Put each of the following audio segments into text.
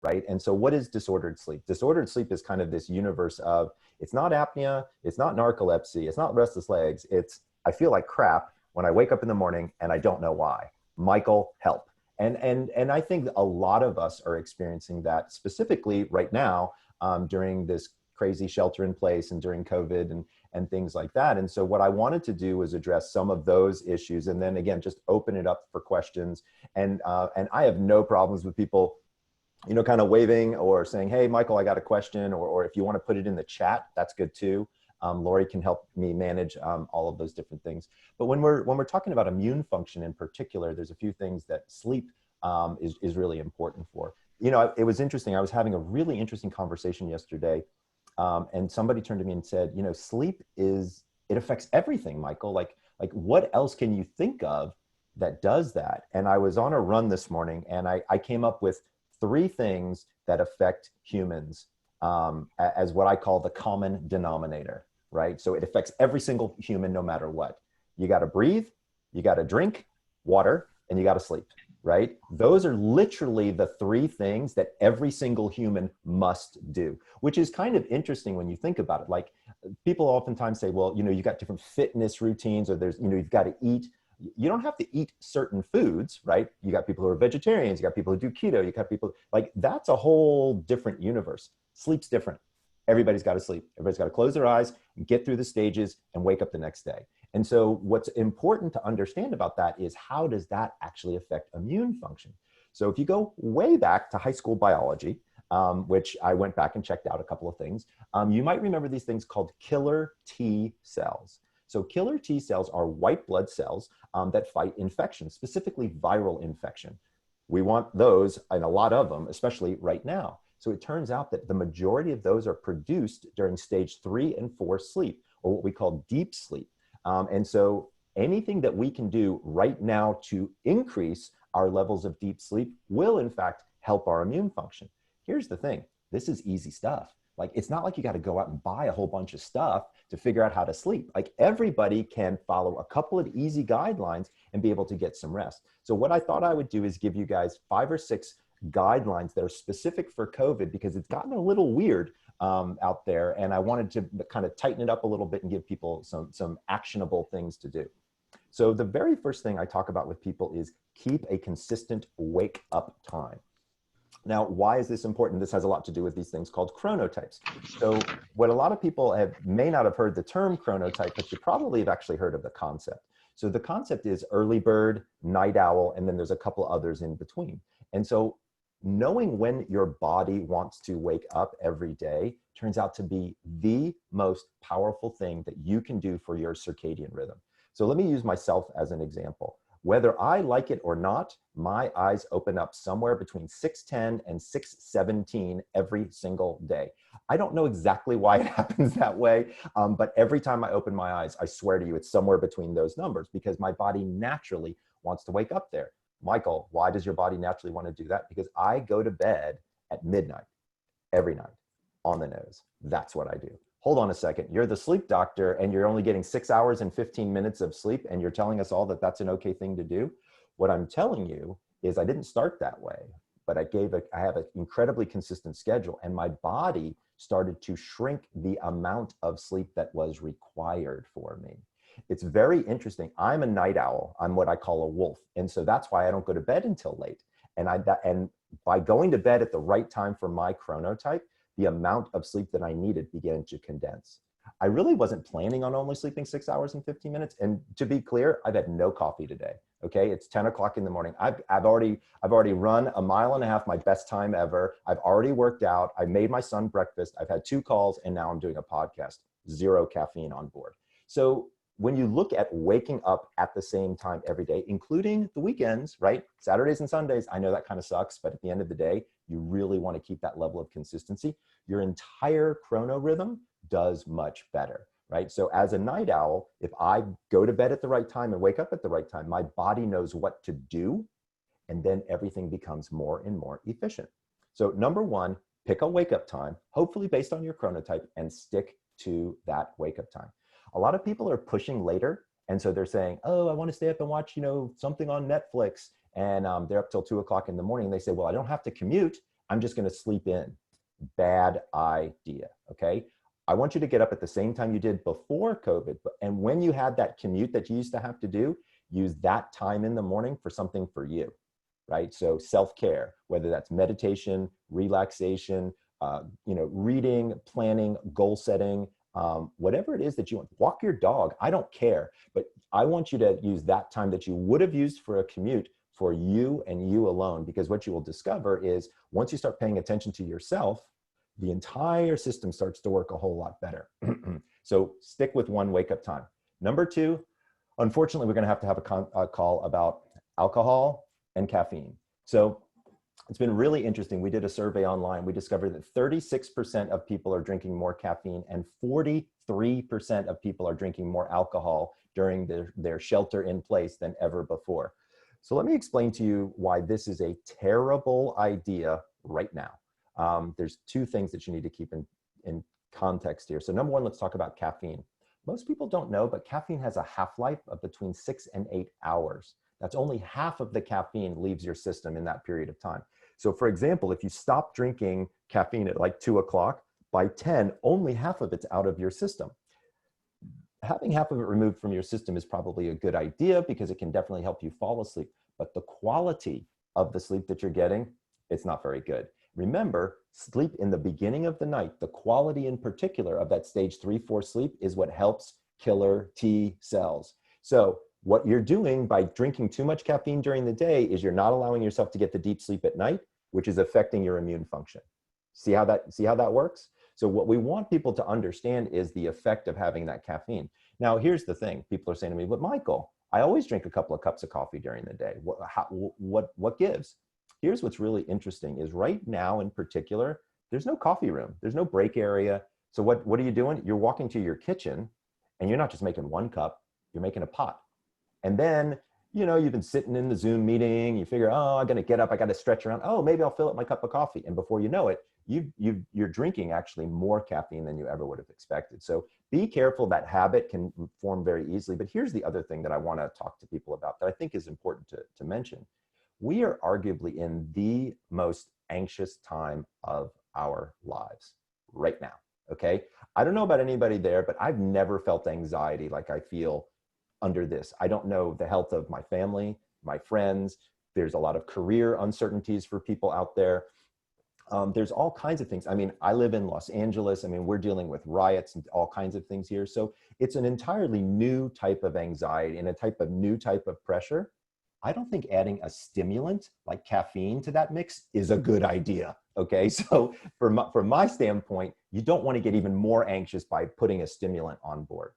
right? And so what is disordered sleep? Disordered sleep is kind of this universe of, it's not apnea, it's not narcolepsy, it's not restless legs, it's, I feel like crap when I wake up in the morning and I don't know why. Michael, help. And I think a lot of us are experiencing that specifically right now during this crazy shelter in place and during COVID and things like that. And so what I wanted to do was address some of those issues, and then again, just open it up for questions. And I have no problems with people, you know, kind of waving or saying, hey, Michael, I got a question, or if you want to put it in the chat, that's good too. Lori can help me manage all of those different things. But when we're talking about immune function in particular, there's a few things that sleep is really important for. You know, it was interesting. I was having a really interesting conversation yesterday, and somebody turned to me and said, you know, sleep it affects everything, Michael. Like what else can you think of that does that? And I was on a run this morning, and I came up with 3 things that affect humans as what I call the common denominator, right? So it affects every single human, no matter what. You got to breathe, you got to drink water, and you got to sleep, right? Those are literally the 3 things that every single human must do, which is kind of interesting when you think about it. Like, people oftentimes say, well, you know, you got different fitness routines, or there's, you know, you've got to eat. You don't have to eat certain foods, right? You got people who are vegetarians, you got people who do keto, you got people, like, that's a whole different universe. Sleep's different. Everybody's got to sleep. Everybody's got to close their eyes, get through the stages, and wake up the next day. And so what's important to understand about that is, how does that actually affect immune function? So if you go way back to high school biology, which I went back and checked out a couple of things, you might remember these things called killer T cells. So killer T cells are white blood cells that fight infection, specifically viral infection. We want those, and a lot of them, especially right now. So it turns out that the majority of those are produced during stage 3 and 4 sleep, or what we call deep sleep. And so anything that we can do right now to increase our levels of deep sleep will in fact help our immune function. Here's the thing, this is easy stuff. Like, it's not like you got to go out and buy a whole bunch of stuff to figure out how to sleep. Like, everybody can follow a couple of easy guidelines and be able to get some rest. So what I thought I would do is give you guys 5 or 6 guidelines that are specific for COVID, because it's gotten a little weird out there. And I wanted to kind of tighten it up a little bit and give people some actionable things to do. So the very first thing I talk about with people is keep a consistent wake up time. Now, why is this important? This has a lot to do with these things called chronotypes. So what a lot of people may not have heard the term chronotype, but you probably have actually heard of the concept. So the concept is early bird, night owl, and then there's a couple others in between. And so knowing when your body wants to wake up every day turns out to be the most powerful thing that you can do for your circadian rhythm. So let me use myself as an example. Whether I like it or not, my eyes open up somewhere between 6:10 and 6:17 every single day. I don't know exactly why it happens that way, but every time I open my eyes, I swear to you, it's somewhere between those numbers, because my body naturally wants to wake up there. Michael, why does your body naturally want to do that? Because I go to bed at midnight every night on the nose. That's what I do. Hold on a second. You're the sleep doctor and you're only getting 6 hours and 15 minutes of sleep, and you're telling us all that that's an okay thing to do? What I'm telling you is I didn't start that way, but I have an incredibly consistent schedule, and my body started to shrink the amount of sleep that was required for me. It's very interesting. I'm a night owl. I'm what I call a wolf. And so that's why I don't go to bed until late. And by going to bed at the right time for my chronotype, the amount of sleep that I needed began to condense. I really wasn't planning on only sleeping 6 hours and 15 minutes. And to be clear, I've had no coffee today. Okay, it's 10 o'clock in the morning. I've already run 1.5 miles, my best time ever. I've already worked out. I made my son breakfast. I've had 2 calls, and now I'm doing a podcast. 0 caffeine on board. So when you look at waking up at the same time every day, including the weekends, right? Saturdays and Sundays, I know that kind of sucks, but at the end of the day, you really want to keep that level of consistency. Your entire chrono rhythm does much better, right? So as a night owl, if I go to bed at the right time and wake up at the right time, my body knows what to do, and then everything becomes more and more efficient. So number 1, pick a wake up time, hopefully based on your chronotype, and stick to that wake up time. A lot of people are pushing later. And so they're saying, oh, I want to stay up and watch, something on Netflix. And they're up till 2 o'clock in the morning. They say, well, I don't have to commute. I'm just going to sleep in. Bad idea. Okay. I want you to get up at the same time you did before COVID. And when you had that commute that you used to have to do, use that time in the morning for something for you, right? So self-care, whether that's meditation, relaxation, reading, planning, goal setting, whatever it is that you want. Walk your dog. I don't care. But I want you to use that time that you would have used for a commute for you and you alone, because what you will discover is once you start paying attention to yourself, the entire system starts to work a whole lot better. So stick with one wake-up time. Number two, unfortunately, we're going to have a call about alcohol and caffeine. So it's been really interesting. We did a survey online. We discovered that 36% of people are drinking more caffeine and 43% of people are drinking more alcohol during their shelter in place than ever before. So let me explain to you why this is a terrible idea right now. There's two things that you need to keep in context here. So number one, let's talk about caffeine. Most people don't know, but caffeine has a half-life of between 6 and 8 hours. That's only half of the caffeine leaves your system in that period of time. So for example, if you stop drinking caffeine at like 2 o'clock, by 10, only half of it's out of your system. Having half of it removed from your system is probably a good idea because it can definitely help you fall asleep. But the quality of the sleep that you're getting, it's not very good. Remember, sleep in the beginning of the night, the quality in particular of that stage 3-4 sleep is what helps killer T cells. So what you're doing by drinking too much caffeine during the day is you're not allowing yourself to get the deep sleep at night, which is affecting your immune function. See how that works? So what we want people to understand is the effect of having that caffeine. Now, here's the thing. People are saying to me, but Michael, I always drink a couple of cups of coffee during the day. What gives? Here's what's really interesting is right now in particular, there's no coffee room. There's no break area. So what are you doing? You're walking to your kitchen and you're not just making one cup, you're making a pot. And then, you've been sitting in the Zoom meeting, you figure, oh, I'm going to get up, I got to stretch around. Oh, maybe I'll fill up my cup of coffee. And before you know it, you're drinking actually more caffeine than you ever would have expected. So be careful. That habit can form very easily. But here's the other thing that I want to talk to people about that I think is important to mention. We are arguably in the most anxious time of our lives right now, okay? I don't know about anybody there, but I've never felt anxiety like I feel under this. I don't know the health of my family, my friends. There's a lot of career uncertainties for people out there. There's all kinds of things. I mean, I live in Los Angeles. I mean, we're dealing with riots and all kinds of things here. So it's an entirely new type of anxiety and a new type of pressure. I don't think adding a stimulant like caffeine to that mix is a good idea, okay? So from my standpoint, you don't want to get even more anxious by putting a stimulant on board.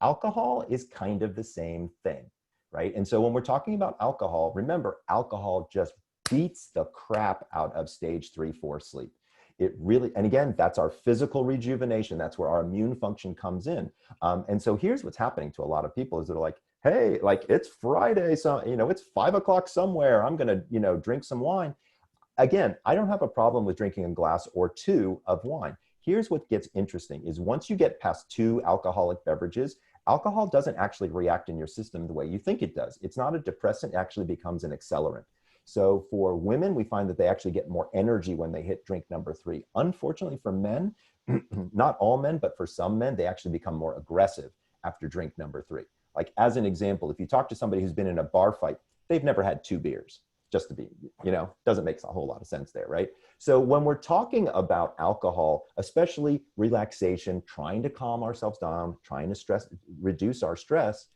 Alcohol is kind of the same thing, right? And so when we're talking about alcohol, remember, alcohol just beats the crap out of stage 3-4 sleep. It really, and again, that's our physical rejuvenation. That's where our immune function comes in. And so here's what's happening to a lot of people is they're like, hey, like it's Friday, so, it's 5 o'clock somewhere. I'm going to, drink some wine. Again, I don't have a problem with drinking a glass or two of wine. Here's what gets interesting is once you get past 2 alcoholic beverages, alcohol doesn't actually react in your system the way you think it does. It's not a depressant, it actually becomes an accelerant. So for women, we find that they actually get more energy when they hit drink number 3. Unfortunately for men, not all men, but for some men, they actually become more aggressive after drink number 3. Like as an example, if you talk to somebody who's been in a bar fight, they've never had 2 beers, just to be, doesn't make a whole lot of sense there, right? So when we're talking about alcohol, especially relaxation, trying to calm ourselves down, trying to reduce our stress,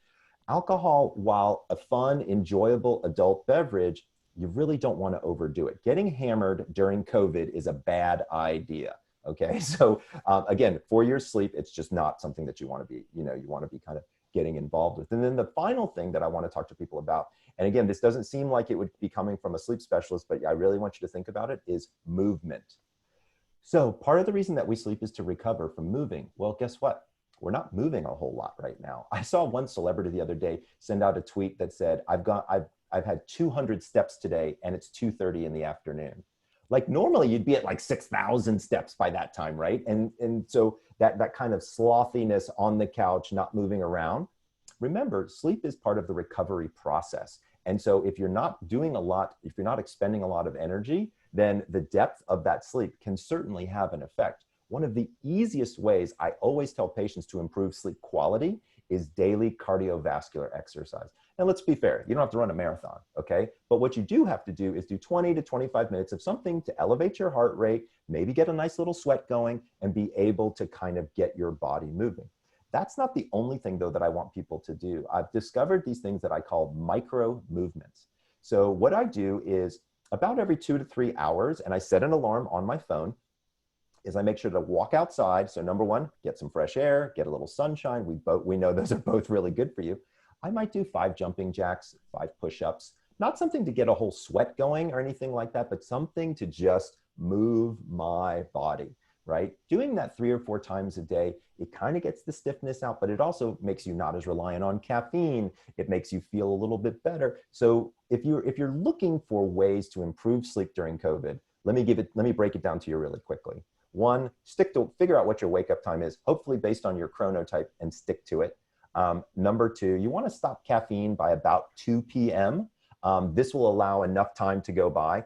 alcohol, while a fun, enjoyable adult beverage, you really don't want to overdo it. Getting hammered during COVID is a bad idea. Okay. So again, for your sleep, it's just not something that you want to be, you want to be kind of getting involved with. And then the final thing that I want to talk to people about, and again, this doesn't seem like it would be coming from a sleep specialist, but I really want you to think about it, is movement. So part of the reason that we sleep is to recover from moving. Well, guess what? We're not moving a whole lot right now. I saw one celebrity the other day send out a tweet that said, I've had 200 steps today and it's 2:30 in the afternoon. Like normally you'd be at like 6,000 steps by that time, right? And so that kind of slothiness on the couch, not moving around. Remember, sleep is part of the recovery process. And so if you're not doing a lot, if you're not expending a lot of energy, then the depth of that sleep can certainly have an effect. One of the easiest ways I always tell patients to improve sleep quality is daily cardiovascular exercise. And let's be fair, you don't have to run a marathon, okay? But what you do have to do is do 20 to 25 minutes of something to elevate your heart rate, maybe get a nice little sweat going, and be able to kind of get your body moving. That's not the only thing, though, that I want people to do. I've discovered these things that I call micro movements. So what I do is about every 2 to 3 hours, and I set an alarm on my phone, is I make sure to walk outside. So number one, get some fresh air, get a little sunshine. We know those are both really good for you. I might do 5 jumping jacks, 5 push-ups, not something to get a whole sweat going or anything like that, but something to just move my body, right? Doing that 3 or 4 times a day, it kind of gets the stiffness out, but it also makes you not as reliant on caffeine. It makes you feel a little bit better. So if you're looking for ways to improve sleep during COVID, let me break it down to you really quickly. One, figure out what your wake up time is, hopefully based on your chronotype, and stick to it. Number 2, you want to stop caffeine by about 2 p.m. This will allow enough time to go by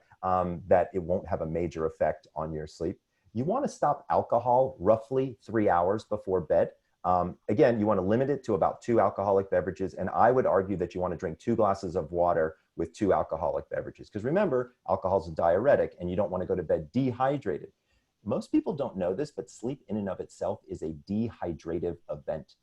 that it won't have a major effect on your sleep. You want to stop alcohol roughly 3 hours before bed. Again, you want to limit it to about 2 alcoholic beverages. And I would argue that you want to drink 2 glasses of water with 2 alcoholic beverages. Because remember, alcohol is a diuretic and you don't want to go to bed dehydrated. Most people don't know this, but sleep in and of itself is a dehydrative event.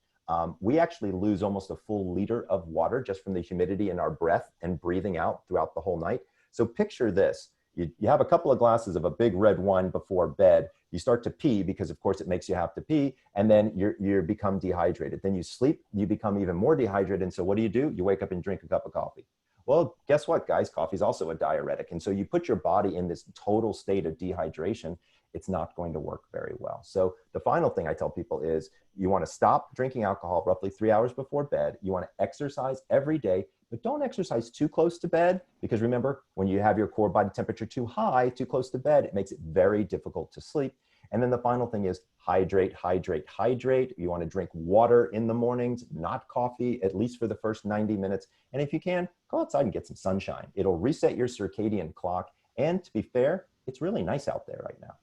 We actually lose almost a full liter of water just from the humidity in our breath and breathing out throughout the whole night. So picture this. You have a couple of glasses of a big red wine before bed. You start to pee because, of course, it makes you have to pee. And then you become dehydrated. Then you sleep. You become even more dehydrated. And so what do? You wake up and drink a cup of coffee. Well, guess what, guys? Coffee is also a diuretic. And so you put your body in this total state of dehydration. It's not going to work very well. So the final thing I tell people is you want to stop drinking alcohol roughly 3 hours before bed. You want to exercise every day, but don't exercise too close to bed, because remember, when you have your core body temperature too high, too close to bed, it makes it very difficult to sleep. And then the final thing is hydrate, hydrate, hydrate. You want to drink water in the mornings, not coffee, at least for the first 90 minutes. And if you can, go outside and get some sunshine. It'll reset your circadian clock. And to be fair, it's really nice out there right now.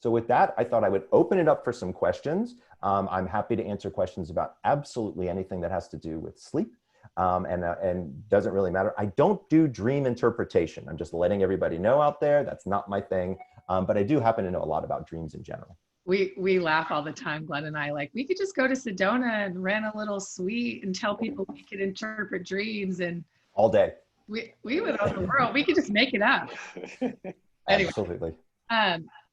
So with that, I thought I would open it up for some questions. I'm happy to answer questions about absolutely anything that has to do with sleep, and doesn't really matter. I don't do dream interpretation. I'm just letting everybody know out there, that's not my thing. But I do happen to know a lot about dreams in general. We laugh all the time, Glenn and I, like, we could just go to Sedona and rent a little suite and tell people we could interpret dreams, and all day. We would own the world. We could just make it up. Anyway, absolutely.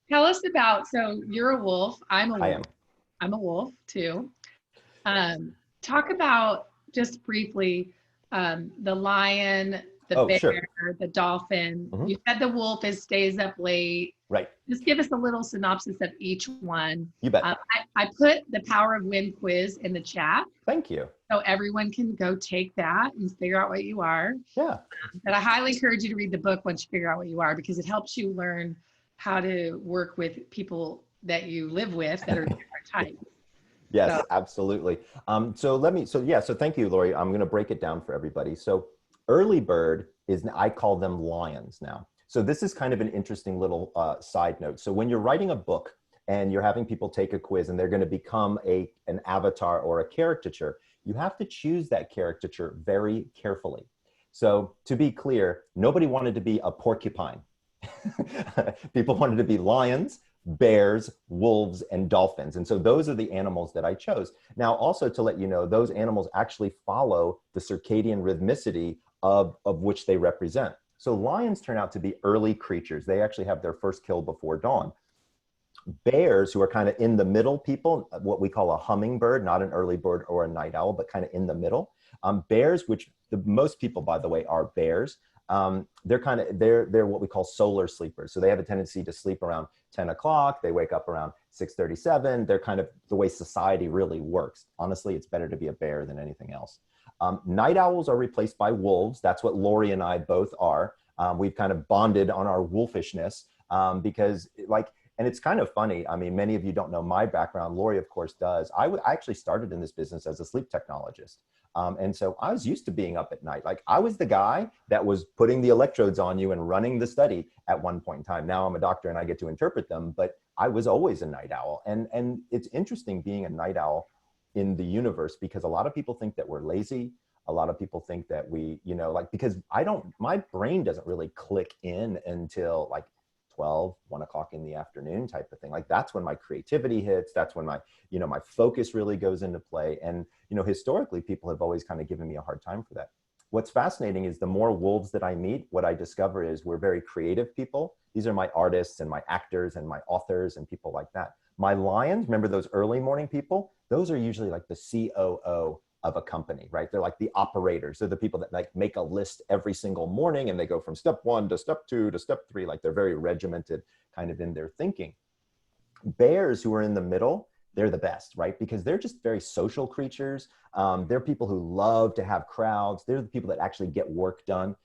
Tell us about, so you're a wolf. I'm a wolf. I am. I'm a wolf too. Talk about, just briefly, the lion, the bear, sure, the dolphin. Mm-hmm. You said the wolf stays up late. Right. Just give us a little synopsis of each one. You bet. I put the Power of Wind quiz in the chat. Thank you. So everyone can go take that and figure out what you are. Yeah. But I highly encourage you to read the book once you figure out what you are, because it helps you learn how to work with people that you live with that are different types. Yes, so. Absolutely. So thank you, Lori. I'm going to break it down for everybody. So early bird I call them lions now. So this is kind of an interesting little side note. So when you're writing a book and you're having people take a quiz and they're going to become an avatar or a caricature, you have to choose that caricature very carefully. So to be clear, nobody wanted to be a porcupine. People wanted to be lions, bears, wolves, and dolphins. And so those are the animals that I chose. Now, also to let you know, those animals actually follow the circadian rhythmicity of which they represent. So lions turn out to be early creatures. They actually have their first kill before dawn. Bears, who are kind of in the middle people, what we call a hummingbird, not an early bird or a night owl, but kind of in the middle. Bears, which most people, by the way, are bears. They're what we call solar sleepers. So they have a tendency to sleep around 10 o'clock. They wake up around 6:37. They're kind of the way society really works. Honestly, it's better to be a bear than anything else. Night owls are replaced by wolves. That's what Lori and I both are. We've kind of bonded on our wolfishness because, like, And it's kind of funny. I mean, many of you don't know my background. Lori, of course, does. I actually started in this business as a sleep technologist. And so I was used to being up at night. Like I was the guy that was putting the electrodes on you and running the study at one point in time. Now I'm a doctor and I get to interpret them, but I was always a night owl. And it's interesting being a night owl in the universe, because a lot of people think that we're lazy. A lot of people think that we, like, because my brain doesn't really click in until like 12, 1 o'clock in the afternoon type of thing. Like that's when my creativity hits. That's when my, my focus really goes into play. And, historically people have always kind of given me a hard time for that. What's fascinating is the more wolves that I meet, what I discover is we're very creative people. These are my artists and my actors and my authors and people like that. My lions, remember those early morning people? Those are usually like the COO of a company, right? They're like the operators. They're the people that like make a list every single morning and they go from step 1 to step 2 to step 3. Like they're very regimented kind of in their thinking. Bears, who are in the middle, they're the best, right? Because they're just very social creatures. They're people who love to have crowds. They're the people that actually get work done.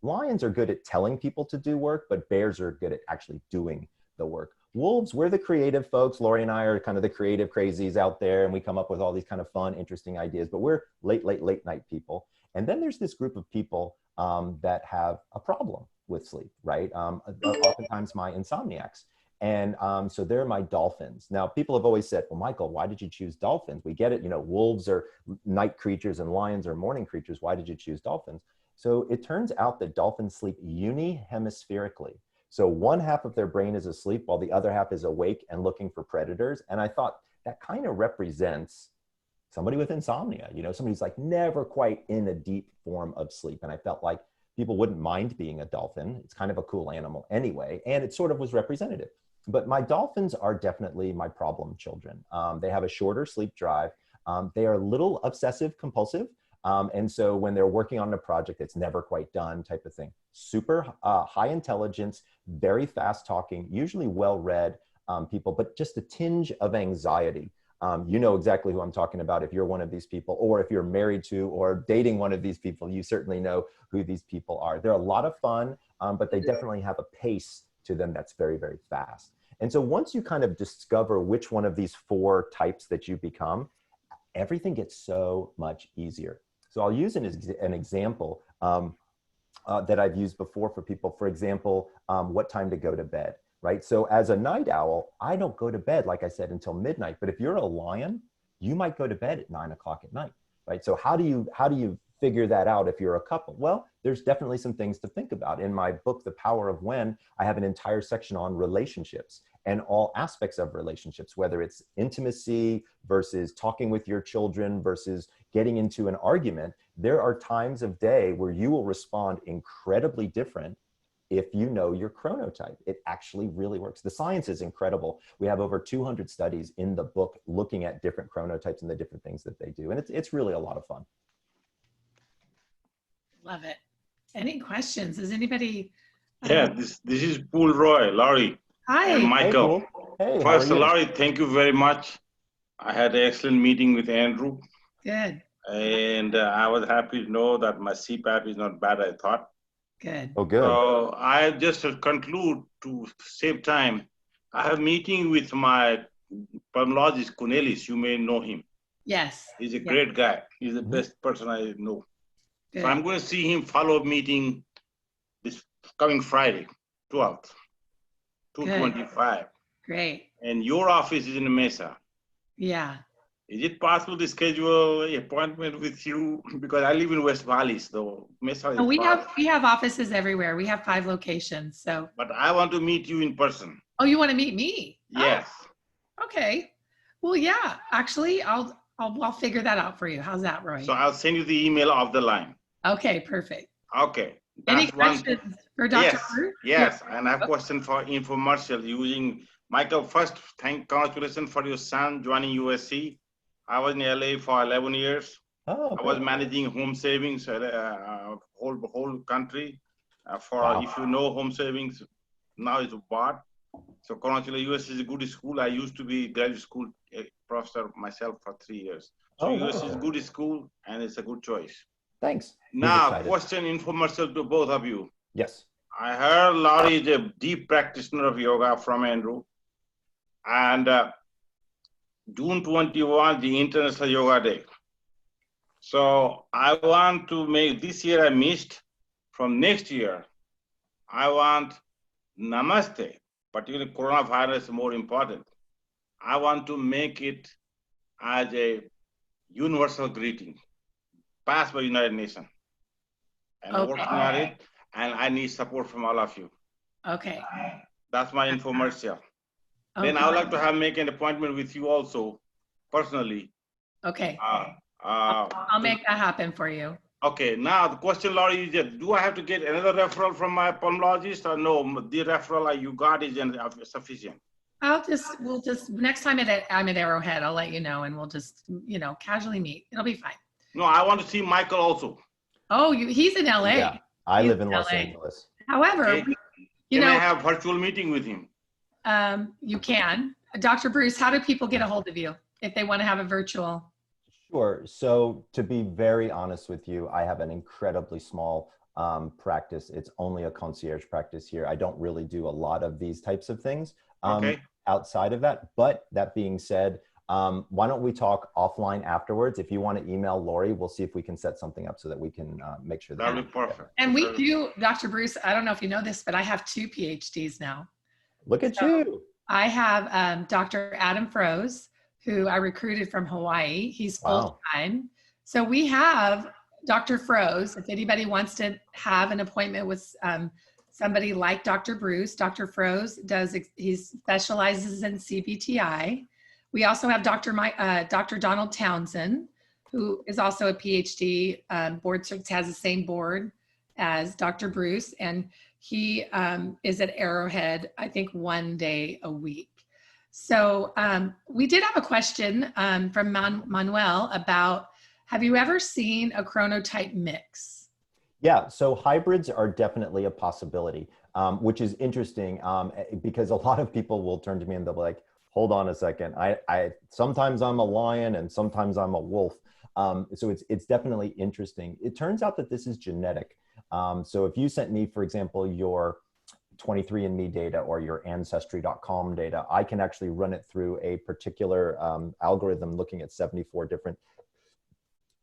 Lions are good at telling people to do work, but bears are good at actually doing the work. Wolves, we're the creative folks. Lori and I are kind of the creative crazies out there, and we come up with all these kind of fun, interesting ideas, but we're late night people. And then there's this group of people that have a problem with sleep, right? Oftentimes my insomniacs. And so they're my dolphins. Now, people have always said, well, Michael, why did you choose dolphins? We get it, wolves are night creatures and lions are morning creatures. Why did you choose dolphins? So it turns out that dolphins sleep unihemispherically. So one half of their brain is asleep while the other half is awake and looking for predators. And I thought that kind of represents somebody with insomnia, somebody who's like never quite in a deep form of sleep. And I felt like people wouldn't mind being a dolphin. It's kind of a cool animal anyway. And it sort of was representative. But my dolphins are definitely my problem children. They have a shorter sleep drive. They are a little obsessive compulsive. And so when they're working on a project that's never quite done type of thing, super high intelligence, very fast talking, usually well-read people, but just a tinge of anxiety. You know exactly who I'm talking about if you're one of these people, or if you're married to or dating one of these people, you certainly know who these people are. They're a lot of fun, but they definitely have a pace to them that's very, very fast. And so once you kind of discover which one of these 4 types that you become, everything gets so much easier. So I'll use an example that I've used before for people. For example, what time to go to bed, right? So as a night owl, I don't go to bed, like I said, until midnight. But if you're a lion, you might go to bed at 9 o'clock at night, right? So how do you figure that out if you're a couple? Well, there's definitely some things to think about. In my book, The Power of When, I have an entire section on relationships and all aspects of relationships, whether it's intimacy versus talking with your children versus getting into an argument. There are times of day where you will respond incredibly different if you know your chronotype. It actually really works. The science is incredible. We have over 200 studies in the book looking at different chronotypes and the different things that they do. And it's really a lot of fun. Love it. Any questions? Is anybody? Yeah, this is Paul Roy, Laurie. Hi. And Michael. Hey, first, Laurie, thank you very much. I had an excellent meeting with Andrew. Good. And I was happy to know that my CPAP is not bad, I thought. Good. Oh, good. So I just conclude to save time. I have a meeting with my pulmonologist, Cornelis. You may know him. Yes. He's a great guy. He's the best person I know. Good. So I'm going to see him follow-up meeting this coming Friday, 12th, 2:25. Great. And your office is in Mesa. Yeah. Is it possible to schedule an appointment with you? Because I live in West Valley, so Mesa is we have offices everywhere. We have 5 locations. So. But I want to meet you in person. Oh, you want to meet me? Yes. Oh, okay. Well, yeah. Actually, I'll figure that out for you. How's that, Roy? So I'll send you the email off the line. Okay, perfect. Okay. Any questions for Dr. Breus? Yes, and I have a question for infomercial using Michael. First, congratulations for your son joining USC. I was in LA for 11 years. Oh, I was managing home savings, whole country. If you know home savings, now it's bought. So congratulations, USC is a good school. I used to be graduate school professor myself for 3 years. So USC is a good school and it's a good choice. Thanks. Now, question infomercial to both of you. Yes. I heard Laurie is a deep practitioner of yoga from Andrew. And June 21, the International Yoga Day. So I want to make, this year I missed, from next year, I want Namaste, particularly coronavirus is more important. I want to make it as a universal greeting, passed by United Nations. And working on it, and I need support from all of you. Okay. That's my infomercial. Okay. Then I would like to make an appointment with you also, personally. Okay. I'll make that happen for you. Okay. Now the question, Laurie, is that, do I have to get another referral from my pulmonologist, or no? The referral you got is sufficient. We'll just next time I'm at Arrowhead, I'll let you know, and we'll just casually meet. It'll be fine. No, I want to see Michael also. Oh, he's in LA. Yeah, I live in Los Angeles. However, okay. Can I have virtual meeting with him? You can. Dr. Breus, how do people get a hold of you if they want to have a virtual? Sure. So to be very honest with you, I have an incredibly small practice. It's only a concierge practice here. I don't really do a lot of these types of things outside of that. But that being said, why don't we talk offline afterwards? If you want to email Lori, we'll see if we can set something up so that we can make sure that. That'd be perfect. And we do, Dr. Breus, I don't know if you know this, but I have 2 PhDs now. Look at you. I have Dr. Adam Froese, who I recruited from Hawaii. He's full-time. So we have Dr. Froese. If anybody wants to have an appointment with somebody like Dr. Breus, Dr. Froese he specializes in CBTI. We also have Dr. Donald Townsend, who is also a PhD, has the same board as Dr. Breus, and he is at Arrowhead, I think 1 day a week. So we did have a question from Manuel about, have you ever seen a chronotype mix? Yeah, so hybrids are definitely a possibility, which is interesting because a lot of people will turn to me and they'll be like, hold on a second. I sometimes I'm a lion and sometimes I'm a wolf. So it's definitely interesting. It turns out that this is genetic. So if you sent me, for example, your 23andMe data or your ancestry.com data, I can actually run it through a particular algorithm looking at 74 different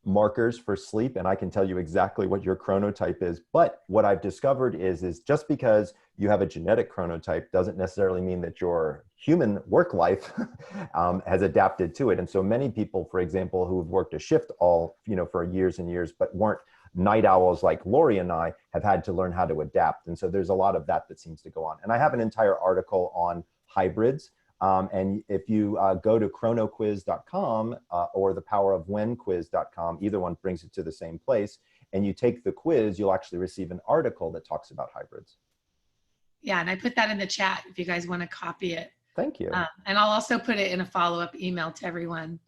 markers for sleep, and I can tell you exactly what your chronotype is. But what I've discovered is just because you have a genetic chronotype doesn't necessarily mean that your human work life has adapted to it. And so many people, for example, who have worked a shift for years and years, but weren't night owls like Lori and I, have had to learn how to adapt. And so there's a lot of that seems to go on. And I have an entire article on hybrids. And if you go to chronoquiz.com or thepowerofwhenquiz.com, either one brings it to the same place, and you take the quiz, you'll actually receive an article that talks about hybrids. Yeah, and I put that in the chat if you guys want to copy it. Thank you. And I'll also put it in a follow-up email to everyone.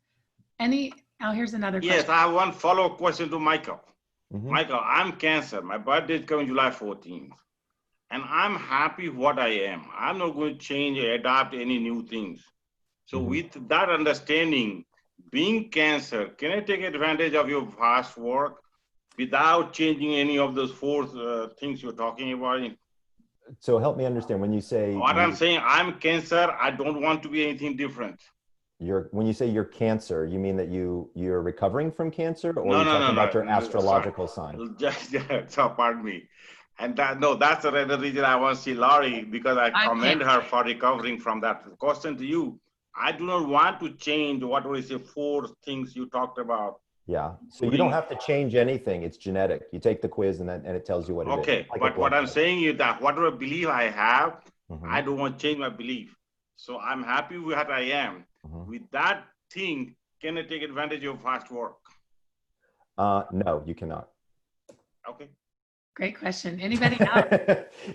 Here's another question. Yes, I have one follow-up question to Michael. Mm-hmm. Michael, I'm Cancer. My birthday is coming July 14th. And I'm happy what I am. I'm not going to change or adapt any new things. So with that understanding, being Cancer, can I take advantage of your past work without changing any of those 4 things you're talking about? So help me understand when you say. What I'm saying, I'm Cancer. I don't want to be anything different. When you say you're Cancer, you mean that you're recovering from cancer, or you're talking about your astrological sign? So pardon me. And that's the reason I want to see Laurie, because I commend her for recovering from that. Question to you, I do not want to change what was the 4 things you talked about. Yeah, so you don't have to change anything. It's genetic. You take the quiz and it tells you what it is. Okay, but what I'm saying is that whatever belief I have, I don't want to change my belief. So I'm happy with what I am. With that thing, can I take advantage of past work? No, you cannot. Okay. Great question. Anybody else?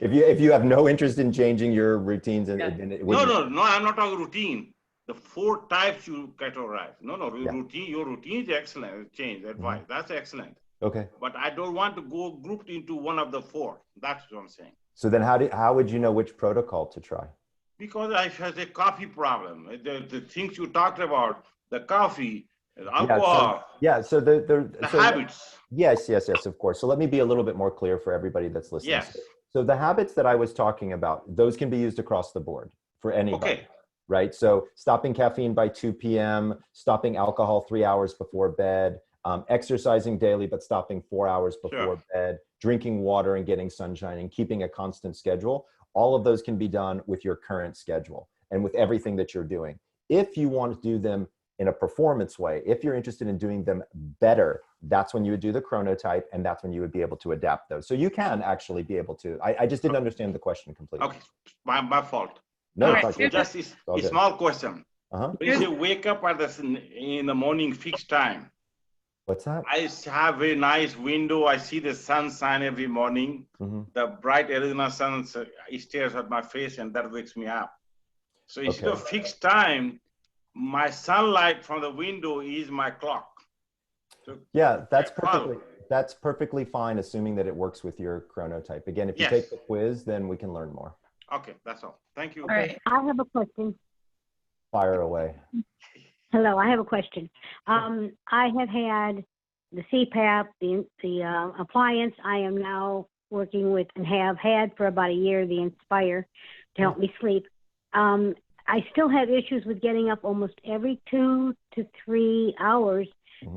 if you have no interest in changing your routines, No, I'm not talking routine. The 4 types you categorize. Routine. Your routine is excellent. Change advice. That's excellent. Okay. But I don't want to go grouped into one of the 4. That's what I'm saying. So then, how would you know which protocol to try? Because I have a coffee problem. The things you talked about, the coffee, the alcohol. So the habits. Yes, of course. So let me be a little bit more clear for everybody that's listening. Yes. So the habits that I was talking about, those can be used across the board for anybody. Okay. right? So stopping caffeine by 2 p.m., stopping alcohol 3 hours before bed, exercising daily, but stopping 4 hours before bed, drinking water and getting sunshine and keeping a constant schedule. All of those can be done with your current schedule and with everything that you're doing. If you want to do them in a performance way, if you're interested in doing them better, that's when you would do the chronotype, and that's when you would be able to adapt those. So you can actually be able to, I just didn't understand the question completely. Okay, my fault. No, just a small question. When you wake up at in the morning fixed time. What's that? I have a nice window. I see the sunshine every morning. The bright Arizona sun stares at my face, and that wakes me up. So instead of fixed time, my sunlight from the window is my clock. So yeah, that's perfectly fine, assuming that it works with your chronotype. Again, if you take the quiz, then we can learn more. Okay, that's all. Thank you. All right. I have a question. Fire away. Hello, I have a question. I have had the CPAP, the appliance. I am now working with and have had for about a year the Inspire to help me sleep. I still have issues with getting up almost every 2 to 3 hours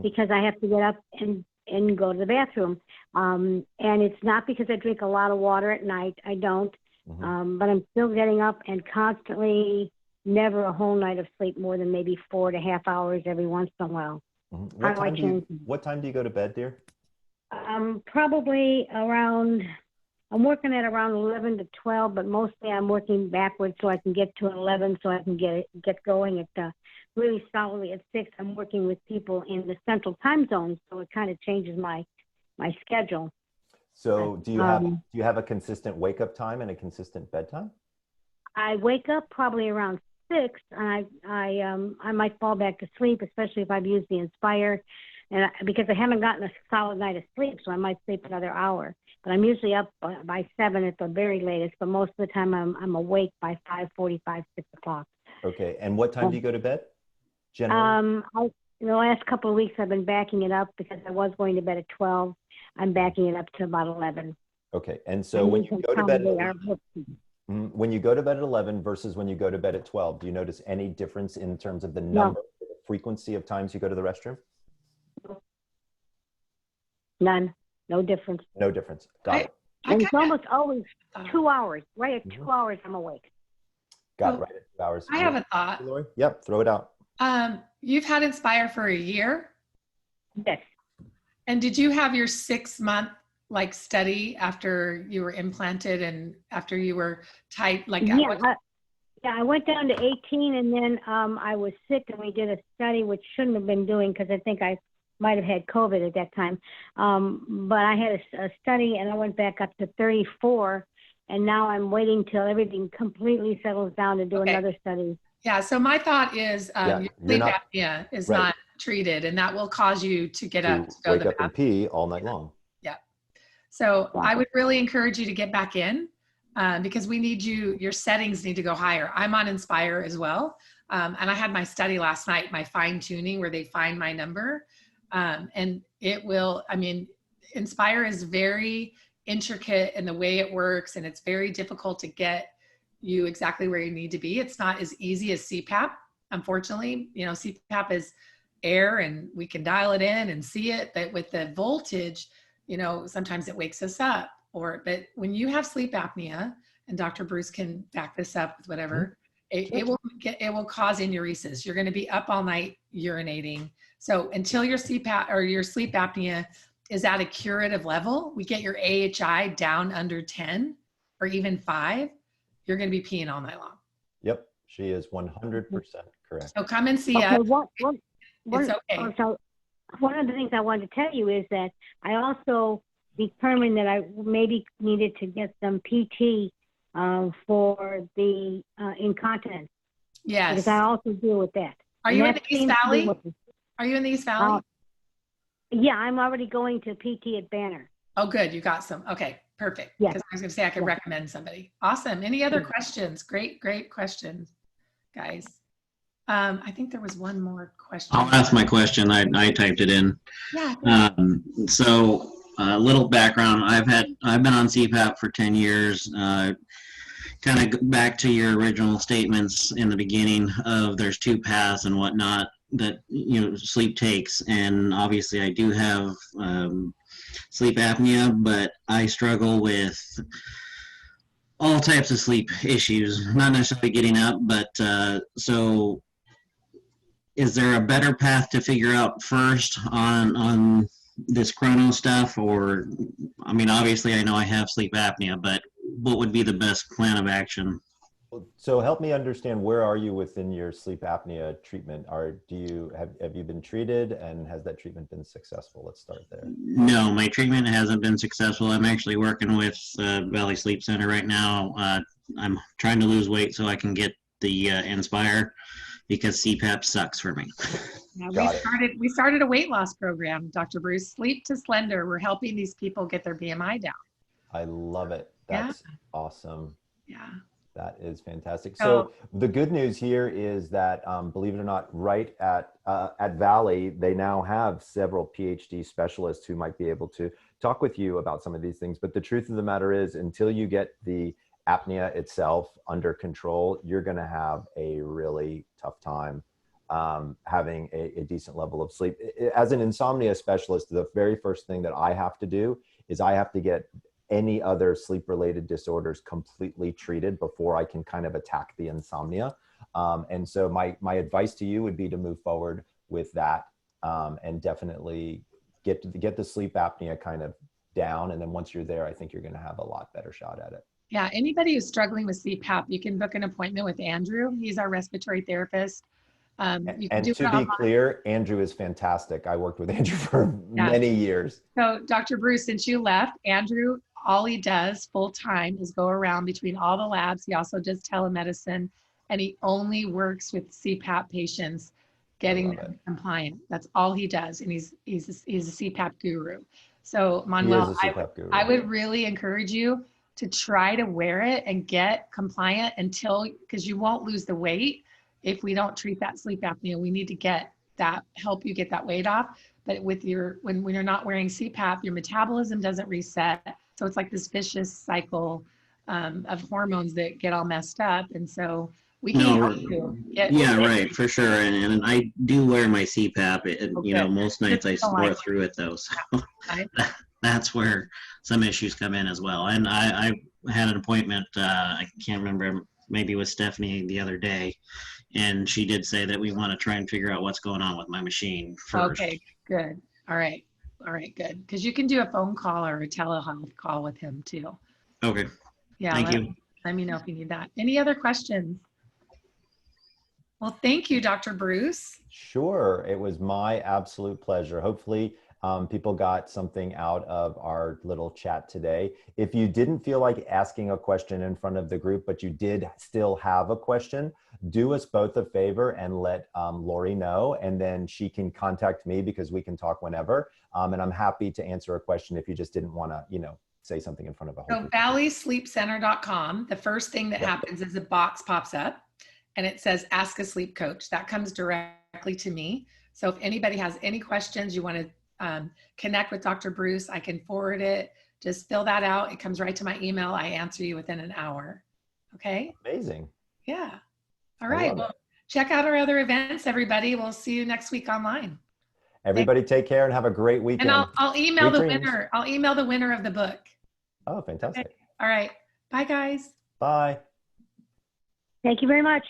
because I have to get up and go to the bathroom. And it's not because I drink a lot of water at night. I don't. But I'm still getting up and constantly, never a whole night of sleep, more than maybe 4.5 hours every once in a while. What time do you go to bed, dear? Probably around, I'm working at around 11 to 12, but mostly I'm working backwards so I can get to 11 so I can get going at really solidly at 6. I'm working with people in the central time zone, so it kind of changes my schedule. So do you have a consistent wake up time and a consistent bedtime? I wake up probably around 6, and I might fall back to sleep, especially if I've used the Inspire, and because I haven't gotten a solid night of sleep, so I might sleep another hour. But I'm usually up by 7 at the very latest. But most of the time, I'm awake by 5:45, 6 o'clock. Okay, and what time do you go to bed? Generally? In the last couple of weeks, I've been backing it up because I was going to bed at 12. I'm backing it up to about 11. Okay, and so when you go to bed at 11 versus when you go to bed at 12, do you notice any difference in terms of the number, or the frequency of times you go to the restroom? None. No difference. No difference. Got it. And it's almost always 2 hours. Right at 2 hours, I'm awake. Got it. Right at 2 hours. I have a thought. Lori? Yep, throw it out. You've had Inspire for a year? Yes. And did you have your 6-month study after you were implanted and after you were tight? I went down to 18, and then I was sick, and we did a study, which shouldn't have been doing because I think I might have had COVID at that time. But I had a study, and I went back up to 34, and now I'm waiting till everything completely settles down to do another study. Yeah, so my thought is your sleep apnea is not treated, and that will cause you to get up, to go wake up and pee all night long. Yeah. So I would really encourage you to get back in because we need your settings need to go higher. I'm on Inspire as well. And I had my study last night, my fine tuning where they find my number. And it will, Inspire is very intricate in the way it works, and it's very difficult to get you exactly where you need to be. It's not as easy as CPAP, unfortunately. CPAP is air and we can dial it in and see it, but with the voltage, sometimes it wakes us up. But when you have sleep apnea, and Dr. Breus can back this up with whatever, it will cause enuresis. You're going to be up all night urinating. So until your CPAP or your sleep apnea is at a curative level, we get your AHI down under 10 or even 5, you're going to be peeing all night long. Yep, she is 100% correct. So come and see us. It's okay. So one of the things I wanted to tell you is that I also determined that I maybe needed to get some PT for the incontinence. Yes. Because I also deal with that. Are you in the East Valley? Are you in the East Valley? Yeah, I'm already going to PT at Banner. Oh, good. You got some. Okay, perfect. Yeah. Because I was going to say I could recommend somebody. Awesome. Any other questions? Great questions, guys. I think there was one more question. I'll ask my question. I typed it in. Yeah. So a little background. I've been on CPAP for 10 years. kind of back to your original statements in the beginning of there's two paths and whatnot that, sleep takes. And obviously I do have sleep apnea, but I struggle with all types of sleep issues, not necessarily getting up, but so is there a better path to figure out first on this chrono stuff? Or, I mean, obviously I know I have sleep apnea, but what would be the best plan of action? So help me understand, where are you within your sleep apnea treatment? Have you been treated, and has that treatment been successful? Let's start there. No, my treatment hasn't been successful. I'm actually working with Valley Sleep Center right now. I'm trying to lose weight so I can get the Inspire, because CPAP sucks for me. Yeah, we started a weight loss program, Dr. Breus, Sleep to Slender. We're helping these people get their BMI down. I love it. That's awesome. Yeah. That is fantastic. So the good news here is that, believe it or not, right at Valley, they now have several PhD specialists who might be able to talk with you about some of these things. But the truth of the matter is, until you get the apnea itself under control, you're going to have a really tough time having a decent level of sleep. As an insomnia specialist, the very first thing that I have to do is I have to get any other sleep-related disorders completely treated before I can kind of attack the insomnia. And so my advice to you would be to move forward with that, and definitely get the sleep apnea kind of down. And then once you're there, I think you're going to have a lot better shot at it. Yeah, anybody who's struggling with CPAP, you can book an appointment with Andrew. He's our respiratory therapist. And to be clear, Andrew is fantastic. I worked with Andrew for many years. So Dr. Breus, since you left, Andrew, all he does full time is go around between all the labs. He also does telemedicine, and he only works with CPAP patients, getting them compliant. That's all he does. And he's a CPAP guru. So Manuel, I would really encourage you to try to wear it and get compliant because you won't lose the weight if we don't treat that sleep apnea. We need to help you get that weight off. But when you're not wearing CPAP, your metabolism doesn't reset. So it's like this vicious cycle of hormones that get all messed up. And so we can help you. Right, for sure. And I do wear my CPAP. Most nights I snore through it though. So that's where some issues come in as well. And I had an appointment, I can't remember, maybe with Stephanie the other day, and she did say that we want to try and figure out what's going on with my machine first. Okay, good. All right, good. Because you can do a phone call or a telehealth call with him too. Okay. Yeah. Thank you. Let me know if you need that. Any other questions? Well, thank you, Dr. Breus. Sure. It was my absolute pleasure. Hopefully people got something out of our little chat today. If you didn't feel like asking a question in front of the group, but you did still have a question, do us both a favor and let Lori know, and then she can contact me, because we can talk whenever. And I'm happy to answer a question if you just didn't want to, say something in front of a whole group. valleysleepcenter.com. The first thing that happens is a box pops up and it says, ask a sleep coach. That comes directly to me. So if anybody has any questions, you want to connect with Dr. Breus, I can forward it. Just fill that out. It comes right to my email. I answer you within an hour. Okay. Amazing. Yeah. All right. Well, check out our other events, everybody. We'll see you next week online. Everybody take care and have a great weekend. And I'll email the winner. I'll email the winner of the book. Oh, fantastic. Okay. All right. Bye, guys. Bye. Thank you very much.